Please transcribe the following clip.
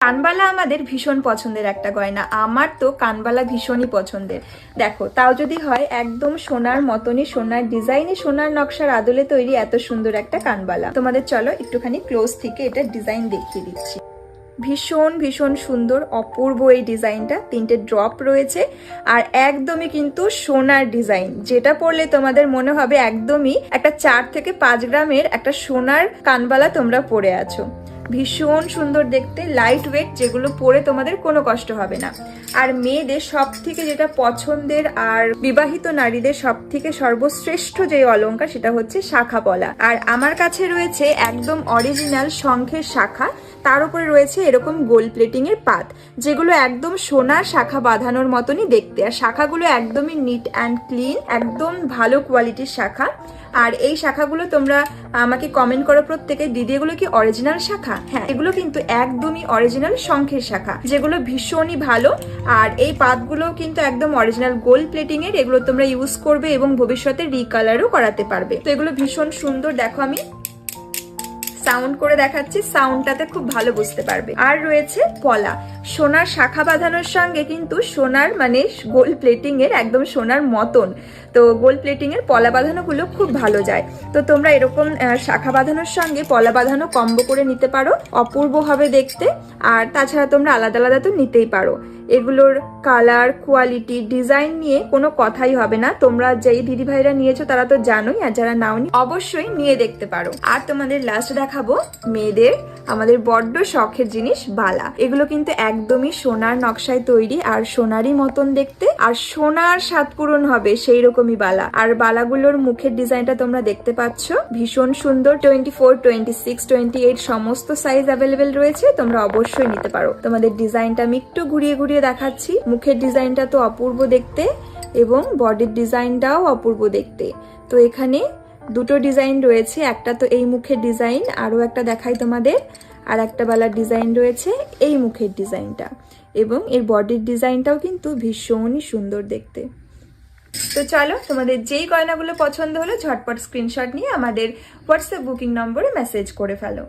কানবালা আমাদের ভীষণ পছন্দের একটা গয়না। আমার তো কানবালা ভীষণই পছন্দের। দেখো, তাও যদি হয় একদম সোনার মতনই, সোনার ডিজাইনে, সোনার নকশার আদলে তৈরি এত সুন্দর একটা কানবালা। তোমাদের চলো একটুখানি ক্লোজ থেকে এটা ডিজাইন দেখিয়ে দিচ্ছি। ভীষণ ভীষণ সুন্দর, অপূর্ব এই ডিজাইনটা। 3টে ড্রপ রয়েছে আর একদমই কিন্তু সোনার ডিজাইন, যেটা পরলে তোমাদের মনে হবে একদমই একটা 4 থেকে 5 গ্রামের একটা সোনার কানবালা তোমরা পরে আছো। ভীষণ সুন্দর দেখতে, লাইট ওয়েট, যেগুলো পরে তোমাদের কোনো কষ্ট হবে না। আর মেয়েদের সব থেকে যেটা পছন্দের আর বিবাহিত নারীদের সব থেকে সর্বশ্রেষ্ঠ যে অলংকার, সেটা হচ্ছে শাখা পলা। আর আমার কাছে রয়েছে একদম অরিজিনাল শঙ্খের শাখা, তার উপরে রয়েছে এরকম গোল্ড প্লেটিং এর পাত, যেগুলো একদম সোনার শাখা বাঁধানোর মতনই দেখতে। আর শাখাগুলো একদমই নিট অ্যান্ড ক্লিন, একদম ভালো কোয়ালিটির শাখা। আর এই শাখাগুলো তোমরা আমাকে কমেন্ট করো প্রত্যেকে, দিদি এগুলো কি অরিজিনাল শাখা? হ্যাঁ, এগুলো কিন্তু একদমই অরিজিনাল শঙ্খের শাখা, যেগুলো ভীষণই ভালো। আর এই পাতগুলো কিন্তু একদম অরিজিনাল গোল্ড প্লেটিং এর, এগুলো তোমরা ইউজ করবে এবং ভবিষ্যতে রিকালারও করাতে পারবে। তো এগুলো ভীষণ সুন্দর। দেখো, আমি সাউন্ড করে দেখাচ্ছি, সাউন্ডটাতে খুব ভালো বুঝতে পারবে। আর রয়েছে পলা, সোনার শাখা বাঁধানোর সঙ্গে কিন্তু সোনার মানে গোল্ড প্লেটিং এর, একদম সোনার মতন। তো গোল্ড প্লেটিং এর পলা বাঁধানো গুলো খুব ভালো যায়। তো তোমরা এরকম শাখা বাঁধানোর সঙ্গে পলা বাঁধানো কম্বো করে নিতে পারো, অপূর্ব হবে দেখতে। আর তাছাড়া তোমরা আলাদা আলাদা তো নিতেই পারো। এগুলোর কালার, কোয়ালিটি, ডিজাইন নিয়ে কোনো কথাই হবে না। তোমরা যেই দিদি ভাইরা নিয়েছো তারা তো জানোই, আর যারা নাওনি অবশ্যই নিয়ে দেখতে পারো। আর তোমাদের লাস্ট দেখাবো মেয়েদের আমাদের বড্ড শখের জিনিস, বালা। এগুলো কিন্তু একদমই সোনার নকশায় তৈরি আর সোনারই মতন দেখতে, আর সোনার স্বাদ পূরণ হবে সেই রকমই বালা। আর বালাগুলোর মুখের ডিজাইনটা তোমরা দেখতে পাচ্ছ, ভীষণ সুন্দর। 24, 26, 28 সমস্ত সাইজ অ্যাভেলেবেল রয়েছে, তোমরা অবশ্যই নিতে পারো। তোমাদের ডিজাইনটা আমি একটু ঘুরিয়ে ঘুরিয়ে দেখাচ্ছি। মুখের ডিজাইনটা তো অপূর্ব দেখতে এবং বডির ডিজাইনটাও অপূর্ব দেখতে। তো এখানে দুটো ডিজাইন রয়েছে, একটা তো এই মুখের ডিজাইন, আরো একটা দেখাই তোমাদের। আর একটা বালার ডিজাইন রয়েছে এই মুখের ডিজাইনটা, এবং এর বডির ডিজাইনটাও কিন্তু ভীষণই সুন্দর দেখতে। তো চলো, তোমাদের যেই গয়নাগুলো পছন্দ হলো ঝটপট স্ক্রিনশট নিয়ে আমাদের হোয়াটসঅ্যাপ বুকিং নম্বরে মেসেজ করে ফেলো।